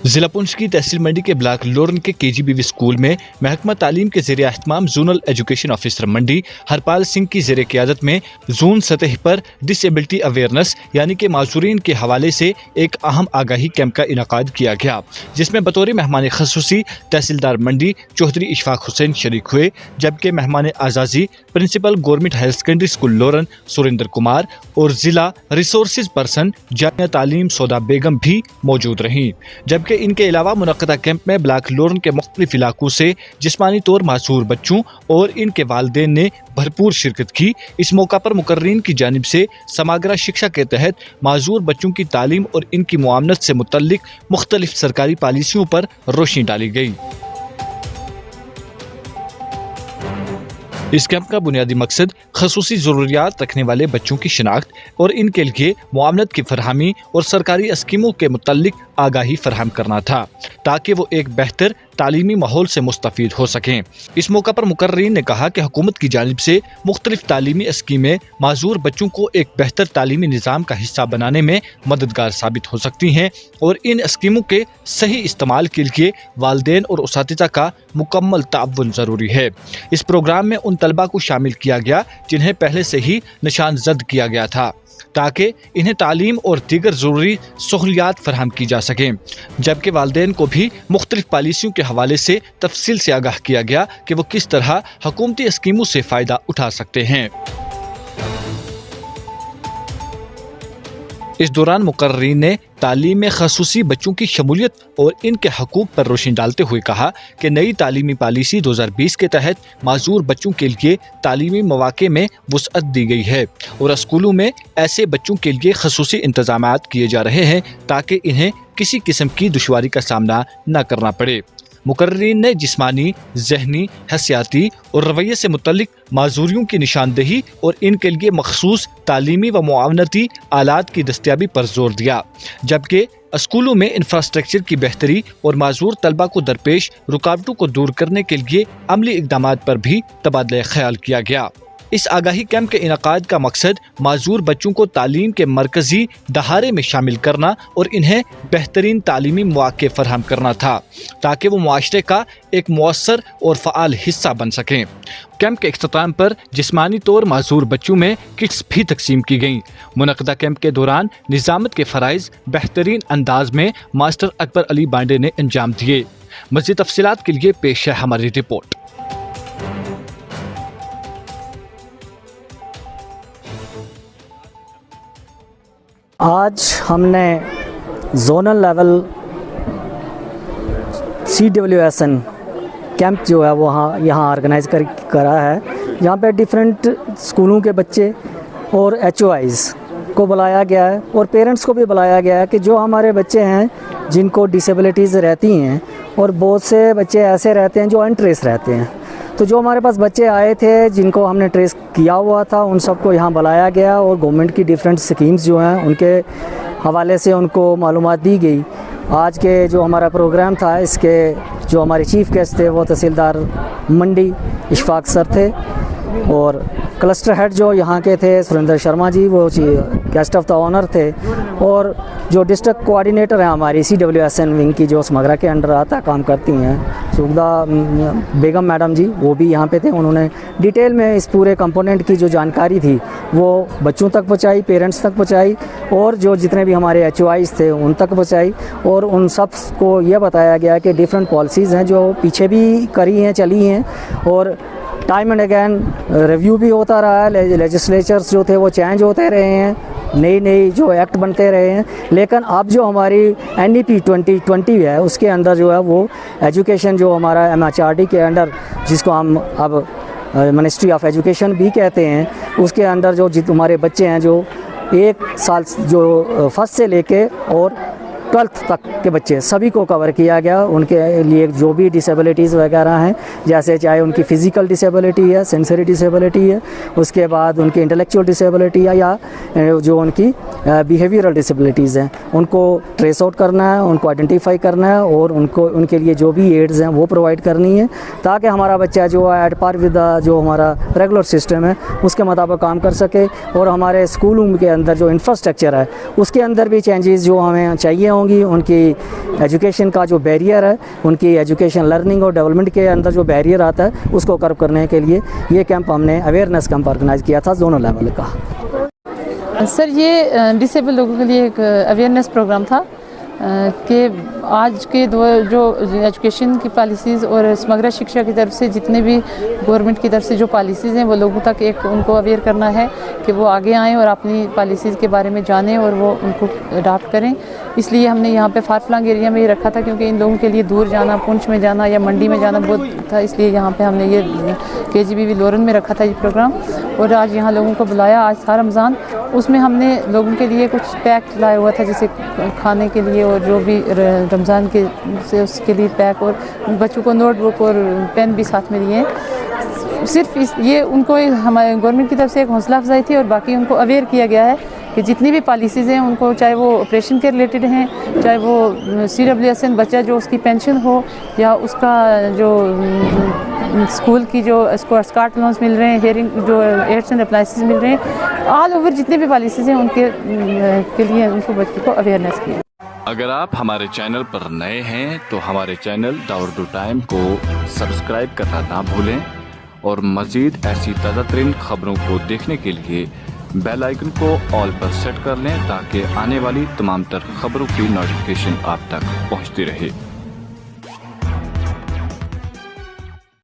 ضلع پونچھ کی تحصیل منڈی کے بلاک لورن کے KGBV اسکول میں محکمہ تعلیم کے زیر اہتمام زونل ایجوکیشن آفیسر منڈی ہرپال سنگھ کی زیر قیادت میں زون سطح پر ڈس ایبلٹی اویئرنس یعنی کہ معذورین کے حوالے سے ایک اہم آگاہی کیمپ کا انعقاد کیا گیا، جس میں بطور مہمان خصوصی تحصیلدار منڈی چودھری اشفاق حسین شریک ہوئے، جبکہ مہمان اعزازی principal government higher secondary school Loran Surinder Kumar اور ضلع ریسورسز پرسن جامعہ تعلیم سودا بیگم بھی موجود رہیں، جبکہ ان کے علاوہ منعقدہ کیمپ میں بلاک لورن کے مختلف علاقوں سے جسمانی طور معذور بچوں اور ان کے والدین نے بھرپور شرکت کی۔ اس موقع پر مقررین کی جانب سے سماگرا شکشا کے تحت معذور بچوں کی تعلیم اور ان کی معاونت سے متعلق مختلف سرکاری پالیسیوں پر روشنی ڈالی گئی۔ اس کیمپ کا بنیادی مقصد خصوصی ضروریات رکھنے والے بچوں کی شناخت اور ان کے لیے معاونت کی فراہمی اور سرکاری اسکیموں کے متعلق آگاہی فراہم کرنا تھا، تاکہ وہ ایک بہتر تعلیمی ماحول سے مستفید ہو سکیں۔ اس موقع پر مقررین نے کہا کہ حکومت کی جانب سے مختلف تعلیمی اسکیمیں معذور بچوں کو ایک بہتر تعلیمی نظام کا حصہ بنانے میں مددگار ثابت ہو سکتی ہیں، اور ان اسکیموں کے صحیح استعمال کے لیے والدین اور اساتذہ کا مکمل تعاون ضروری ہے۔ اس پروگرام میں ان طلباء کو شامل کیا گیا جنہیں پہلے سے ہی نشان زد کیا گیا تھا، تاکہ انہیں تعلیم اور دیگر ضروری سہولیات فراہم کی جا سکیں، جبکہ والدین کو بھی مختلف پالیسیوں کے حوالے سے تفصیل سے آگاہ کیا گیا کہ وہ کس طرح حکومتی اسکیموں سے فائدہ اٹھا سکتے ہیں۔ اس دوران مقررین نے تعلیم میں خصوصی بچوں کی شمولیت اور ان کے حقوق پر روشنی ڈالتے ہوئے کہا کہ نئی تعلیمی پالیسی 2020 کے تحت معذور بچوں کے لیے تعلیمی مواقع میں وسعت دی گئی ہے، اور اسکولوں میں ایسے بچوں کے لیے خصوصی انتظامات کیے جا رہے ہیں تاکہ انہیں کسی قسم کی دشواری کا سامنا نہ کرنا پڑے۔ مقررین نے جسمانی، ذہنی، حسیاتی اور رویے سے متعلق معذوریوں کی نشاندہی اور ان کے لیے مخصوص تعلیمی و معاونتی آلات کی دستیابی پر زور دیا، جبکہ اسکولوں میں انفراسٹرکچر کی بہتری اور معذور طلباء کو درپیش رکاوٹوں کو دور کرنے کے لیے عملی اقدامات پر بھی تبادلہ خیال کیا گیا۔ اس آگاہی کیمپ کے انعقاد کا مقصد معذور بچوں کو تعلیم کے مرکزی دھارے میں شامل کرنا اور انہیں بہترین تعلیمی مواقع فراہم کرنا تھا، تاکہ وہ معاشرے کا ایک مؤثر اور فعال حصہ بن سکیں۔ کیمپ کے اختتام پر جسمانی طور معذور بچوں میں کٹس بھی تقسیم کی گئیں۔ منعقدہ کیمپ کے دوران نظامت کے فرائض بہترین انداز میں ماسٹر اکبر علی بانڈے نے انجام دیے۔ مزید تفصیلات کے لیے پیش ہے ہماری رپورٹ۔ آج ہم نے زونل لیول CWSN کیمپ جو ہے وہ یہاں آرگنائز کرا ہے، جہاں پہ ڈیفرنٹ اسکولوں کے بچے اور HOIs کو بلایا گیا ہے، اور پیرنٹس کو بھی بلایا گیا ہے کہ جو ہمارے بچے ہیں جن کو ڈسیبلٹیز رہتی ہیں، اور بہت سے بچے ایسے رہتے ہیں جو انٹریس رہتے ہیں، تو جو ہمارے پاس بچے آئے تھے جن کو ہم نے ٹریس کیا ہوا تھا ان سب کو یہاں بلایا گیا، اور گورنمنٹ کی ڈیفرنٹ اسکیمز جو ہیں ان کے حوالے سے ان کو معلومات دی گئی۔ آج کے جو ہمارا پروگرام تھا، اس کے جو ہمارے چیف گیسٹ تھے وہ تحصیلدار منڈی اشفاق سر تھے، اور کلسٹر ہیڈ جو یہاں کے تھے سریندر شرما جی، وہ گیسٹ آف دا آنر تھے، اور جو ڈسٹرکٹ کوآرڈینیٹر ہیں ہماری CWSN ونگ کی جو سماگرا کے انڈر آتا کام کرتی ہیں، سوگدا بیگم میڈم جی، وہ بھی یہاں پہ تھے۔ انہوں نے ڈیٹیل میں اس پورے کمپوننٹ کی جو جانکاری تھی وہ بچوں تک پہنچائی، پیرنٹس تک پہنچائی، اور جو جتنے بھی ہمارے HOIs تھے ان تک پہنچائی، اور ان سب کو یہ بتایا گیا کہ ڈیفرنٹ پالیسیز ہیں جو پیچھے بھی کری ہیں، چلی ہیں، اور ٹائم اینڈ اگین ریویو بھی ہوتا رہا ہے، لیجسلیچرز جو تھے وہ چینج ہوتے رہے ہیں، نئی جو ایکٹ بنتے رہے ہیں، لیکن اب جو ہماری NEP 2020 ہے اس کے اندر جو ہے وہ ایجوکیشن جو ہمارا MHRD کے انڈر، جس کو ہم اب منسٹری آف ایجوکیشن بھی کہتے ہیں، اس کے اندر جو ہمارے بچے ہیں جو 1 سال جو فرسٹ سے لے کے اور 12th تک کے بچے سبھی کو کور کیا گیا۔ ان کے لیے جو بھی ڈسیبلٹیز وغیرہ ہیں، جیسے چاہے ان کی فزیکل ڈسیبلٹی ہے، سینسری ڈسیبلٹی ہے، اس کے بعد ان کی انٹلیکچوئل ڈسیبلٹی ہے، یا جو ان کی بیہیویئرل ڈسیبلٹیز ہیں، ان کو ٹریس آؤٹ کرنا ہے، ان کو آئیڈینٹیفائی کرنا ہے، اور ان کے لیے جو بھی ایڈز ہیں وہ پرووائڈ کرنی ہے، تاکہ ہمارا بچہ جو ہے ایٹ پار ود جو ہمارا ریگولر سسٹم ہے اس کے مطابق کام کر سکے، اور ہمارے اسکولوں کے اندر جو انفراسٹرکچر ہے اس کے اندر بھی چینجز جو ہمیں چاہیے ہوں بچوں کی ان کی ایجوکیشن کا جو بیریئر ہے، ان کی ایجوکیشن لرننگ اور ڈیولپمنٹ کے اندر جو بیریئر آتا ہے اس کو کرو کرنے کے لیے یہ کیمپ ہم نے اویئرنیس کیمپ آرگنائز کیا تھا زونل لیول کا۔ سر یہ ڈسیبل لوگوں کے لیے ایک اویئرنیس پروگرام تھا کہ آج کے دور جو ایجوکیشن کی پالیسیز اور سمگرہ شکشا کی طرف سے جتنے بھی گورنمنٹ کی طرف سے جو پالیسیز ہیں وہ لوگوں تک ایک ان کو اویئر کرنا ہے کہ وہ آگے آئیں اور اپنی پالیسیز کے بارے میں جانیں اور وہ ان کو اڈاپٹ کریں۔ اس لیے ہم نے یہاں پہ فار فلنگ ایریا میں یہ رکھا تھا کیونکہ ان لوگوں کے لیے دور جانا، پونچھ میں جانا یا منڈی میں جانا بہت تھا، اس لیے یہاں پہ ہم نے یہ KGBV لورن میں رکھا تھا یہ پروگرام۔ اور آج یہاں لوگوں کو بلایا، آج تھا رمضان، اس میں ہم نے لوگوں کے لیے کچھ پیک لایا ہوا تھا جیسے کھانے کے لیے اور جو بھی رمضان کے سے اس کے لیے پیک، اور بچوں کو نوٹ بک اور پین بھی ساتھ میں دیے ہیں۔ صرف یہ ان کو ہمارے گورنمنٹ کی طرف سے ایک حوصلہ افزائی تھی اور باقی ان کو اویئر کیا گیا ہے کہ جتنی بھی پالیسیز ہیں ان کو، چاہے وہ آپریشن کے ریلیٹڈ ہیں، چاہے وہ CWSN بچہ جو اس کی پینشن ہو یا اس کا جو اسکول کی جو اس کو اسکارٹ لونز مل رہے ہیں، ہیئرنگ جو ایڈس اینڈ اپلائنسز مل رہے ہیں، آل اوور جتنے بھی پالیسیز ہیں ان کے لیے ان کو بچوں کو اویئرنیس کی۔ اگر آپ ہمارے چینل پر نئے ہیں تو ہمارے چینل داوردو ٹائم کو سبسکرائب کرنا نہ بھولیں اور مزید ایسی تازہ ترین خبروں کو دیکھنے کے لیے بیل آئیکن کو آل پر سیٹ کر لیں تاکہ آنے والی تمام تر خبروں کی نوٹیفیکیشن آپ تک پہنچتی رہے۔